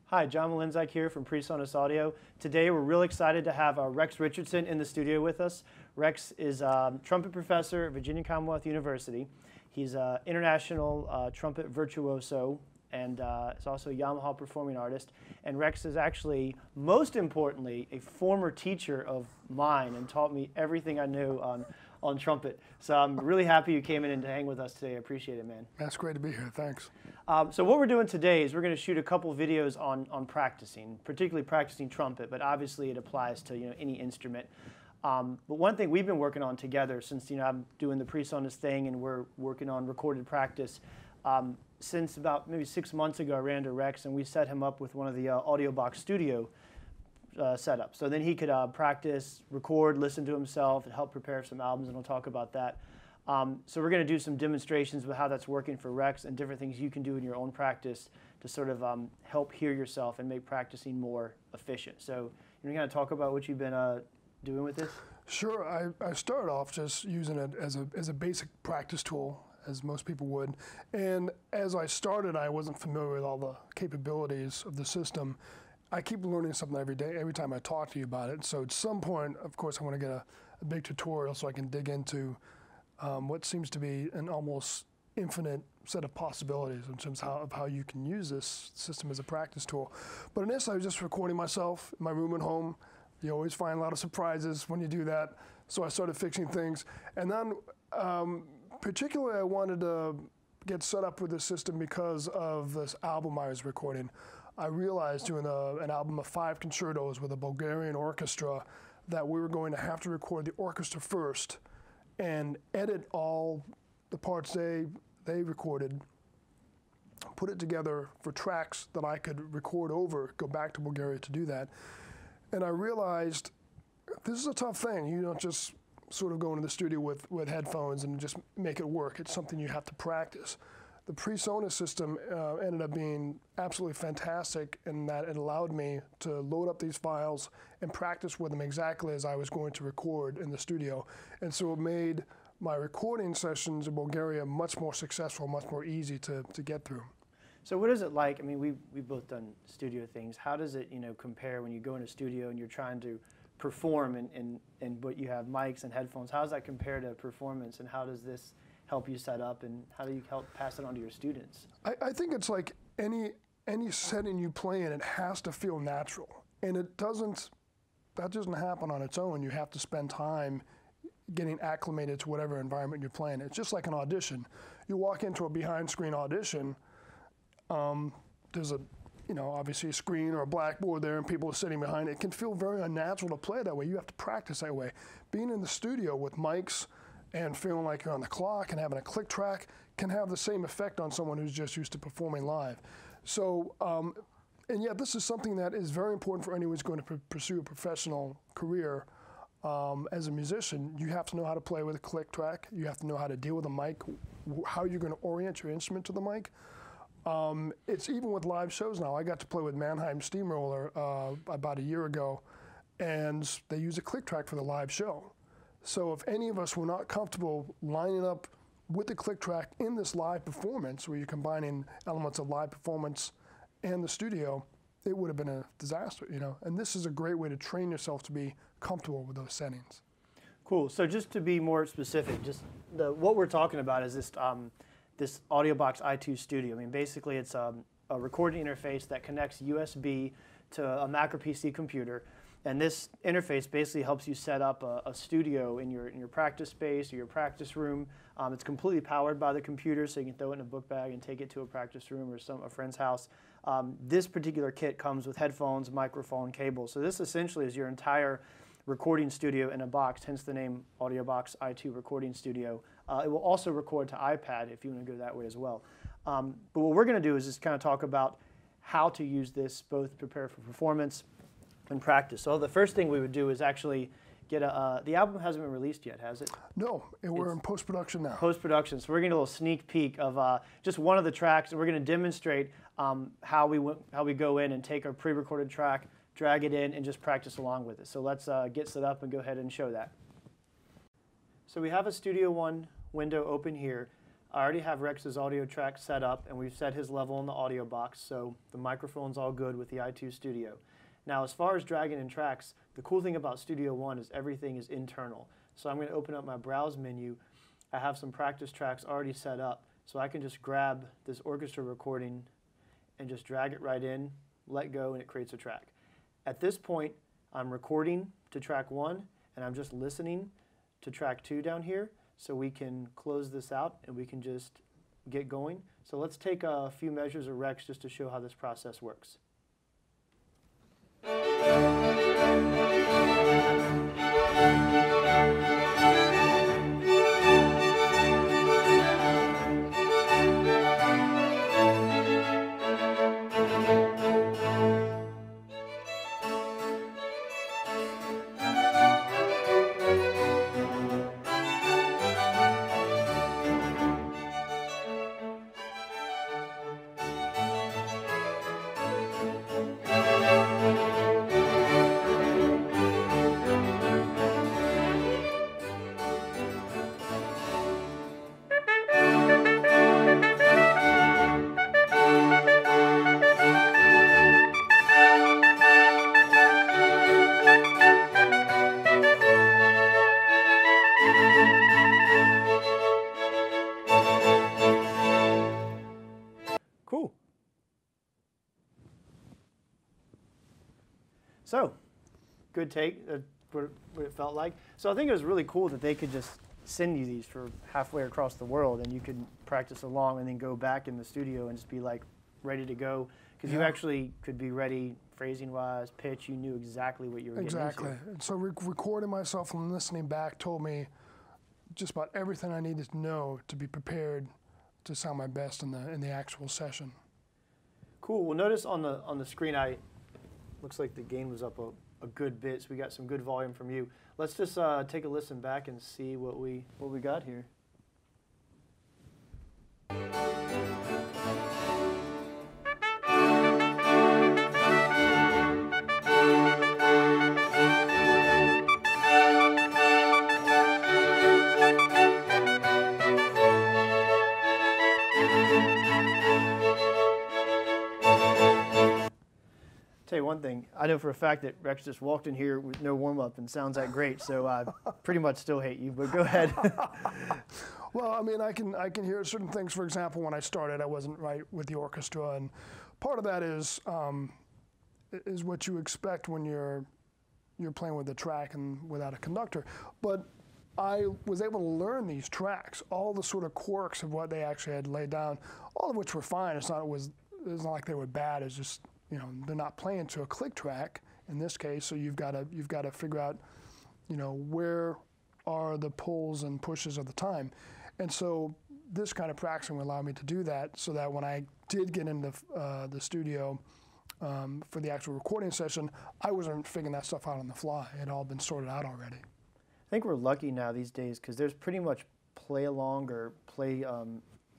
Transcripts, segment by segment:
Hi, John Mlynczak here from PreSonus Audio. Today we're real excited to have Rex Richardson in the studio with us. Rex is a trumpet professor at Virginia Commonwealth University. He's an international trumpet virtuoso and is also a Yamaha performing artist. And Rex is actually, most importantly, a former teacher of mine and taught me everything I knew on trumpet. So I'm really happy you came in to hang with us today. I appreciate it, man. That's great to be here. Thanks. So what we're doing today is we're going to shoot a couple videos on practicing, particularly practicing trumpet, but obviously it applies to any instrument. But one thing we've been working on together since I'm doing the PreSonus thing and we're working on recorded practice, since about maybe 6 months ago I ran to Rex and we set him up with one of the AudioBox studio setups. So then he could practice, record, listen to himself, and help prepare some albums, and we'll talk about that. So we're going to do some demonstrations with how that's working for Rex and different things you can do in your own practice to sort of help hear yourself and make practicing more efficient. So you're going to talk about what you've been doing with this? Sure. I started off just using it as a basic practice tool, as most people would. And as I started, I wasn't familiar with all the capabilities of the system. I keep learning something every day, every time I talk to you about it. So at some point, of course, I want to get a big tutorial so I can dig into what seems to be an almost infinite set of possibilities in terms of how you can use this system as a practice tool. But in this, I was just recording myself in my room at home. You always find a lot of surprises when you do that. So I started fixing things. And then particularly I wanted to get set up with this system because of this album I was recording. I realized doing an album of 5 concertos with a Bulgarian orchestra that we were going to have to record the orchestra first and edit all the parts they recorded, put it together for tracks that I could record over, go back to Bulgaria to do that. And I realized this is a tough thing. You don't just sort of go into the studio with headphones and just make it work. It's something you have to practice. The PreSonus system ended up being absolutely fantastic in that it allowed me to load up these files and practice with them exactly as I was going to record in the studio. And so it made my recording sessions in Bulgaria much more successful, much more easy to get through. So what is it like? I mean, we've both done studio things. How does it compare when you go in a studio and you're trying to perform and what you have mics and headphones? How does that compare to performance, and how does this help you set up, and how do you help pass it on to your students? I think it's like any setting you play in, it has to feel natural. And that doesn't happen on its own. You have to spend time getting acclimated to whatever environment you're playing. It's just like an audition. You walk into a behind-screen audition, there's obviously a screen or a blackboard there and people are sitting behind it. It can feel very unnatural to play that way. You have to practice that way. Being in the studio with mics and feeling like you're on the clock and having a click track can have the same effect on someone who's just used to performing live. So, and yet this is something that is very important for anyone who's going to pursue a professional career. As a musician, you have to know how to play with a click track. You have to know how to deal with a mic, how you're going to orient your instrument to the mic. It's even with live shows now. I got to play with Mannheim Steamroller about a year ago, and they use a click track for the live show. So if any of us were not comfortable lining up with the click track in this live performance, where you're combining elements of live performance and the studio, it would have been a disaster, And this is a great way to train yourself to be comfortable with those settings. Cool. So just to be more specific, what we're talking about is this this AudioBox iTwo Studio. I mean, basically it's a recording interface that connects USB to a Mac or PC computer. And this interface basically helps you set up a studio in your practice space or your practice room. It's completely powered by the computer, so you can throw it in a book bag and take it to a practice room or a friend's house. This particular kit comes with headphones, microphone, cable. So this essentially is your entire recording studio in a box, hence the name AudioBox iTwo Recording Studio. It will also record to iPad if you want to go that way as well. But what we're going to do is just kind of talk about how to use this, both prepare for performance and practice. So the first thing we would do is actually get the album hasn't been released yet, has it? No, we're in post-production now. Post-production. So we're getting a little sneak peek of just one of the tracks, and we're going to demonstrate how we go in and take our pre-recorded track, drag it in, and just practice along with it. So let's get set up and go ahead and show that. So we have a Studio One window open here. I already have Rex's audio track set up, and we've set his level in the audio box, so the microphone's all good with the iTwo Studio. Now, as far as dragging in tracks, the cool thing about Studio One is everything is internal. So I'm going to open up my Browse menu. I have some practice tracks already set up, so I can just grab this orchestra recording and just drag it right in, let go, and it creates a track. At this point, I'm recording to track 1, and I'm just listening to track 2 down here. So we can close this out and we can just get going. So let's take a few measures of Rex just to show how this process works. Cool. So, good take, what it felt like. So I think it was really cool that they could just send you these for halfway across the world, and you could practice along and then go back in the studio and just be like ready to go. Because you actually could be ready phrasing-wise, pitch, you knew exactly what you were getting into. Exactly. And so recording myself and listening back told me just about everything I needed to know to be prepared to sound my best in the actual session. Cool. Well, notice on the screen, looks like the gain was up a good bit, so we got some good volume from you. Let's just take a listen back and see what we got here. Tell you one thing, I know for a fact that Rex just walked in here with no warm-up and sounds that great, so I pretty much still hate you, but go ahead. Well, I mean, I can hear certain things. For example, when I started, I wasn't right with the orchestra, and part of that is what you expect when you're playing with a track and without a conductor. But I was able to learn these tracks, all the sort of quirks of what they actually had laid down, all of which were fine. It's not like they were bad. It's just, you know, they're not playing to a click track in this case, so you've got to figure out, you know, where are the pulls and pushes of the time. And so this kind of practicing would allow me to do that, so that when I did get into the studio for the actual recording session, I wasn't figuring that stuff out on the fly. It had all been sorted out already. I think we're lucky now these days because there's pretty much play along or play,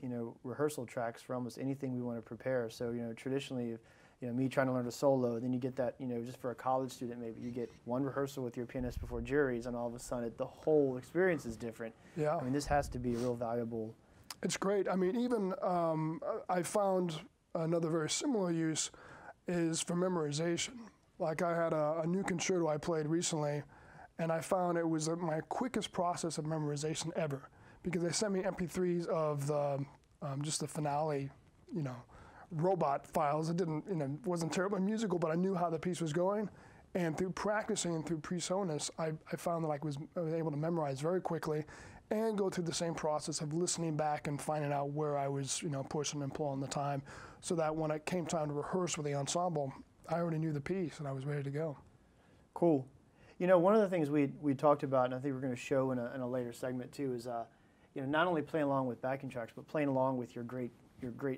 you know, rehearsal tracks for almost anything we want to prepare. So, you know, traditionally, you know, me trying to learn a solo, then you get that, you know, just for a college student, maybe you get one rehearsal with your pianist before juries, and all of a sudden the whole experience is different. Yeah. I mean, this has to be a real valuable. It's great. I mean, even I found another very similar use is for memorization. Like I had a new concerto I played recently, and I found it was my quickest process of memorization ever, because they sent me MP3s of the just the finale, you know, robot files. It didn't, you know, wasn't terribly musical, but I knew how the piece was going. And through practicing and through PreSonus, I found that I was able to memorize very quickly and go through the same process of listening back and finding out where I was, you know, pushing and pulling the time, so that when it came time to rehearse with the ensemble, I already knew the piece and I was ready to go. Cool. You know, one of the things we talked about, and I think we're going to show in a later segment too, is you know, not only playing along with backing tracks, but playing along with your great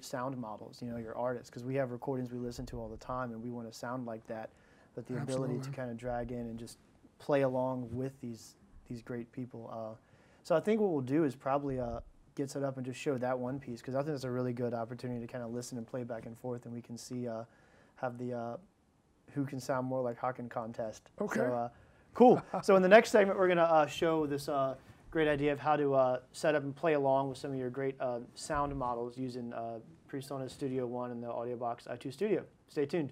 sound models, you know, your artists, because we have recordings we listen to all the time and we want to sound like that, but the ability to kind of drag in and just play along with these great people. So I think what we'll do is probably get set up and just show that one piece, because I think it's a really good opportunity to kind of listen and play back and forth, and we can see, have the who can sound more like Haken contest. Okay. So, cool. So in the next segment, we're going to show this great idea of how to set up and play along with some of your great sound models using PreSonus Studio One and the AudioBox iTwo Studio. Stay tuned.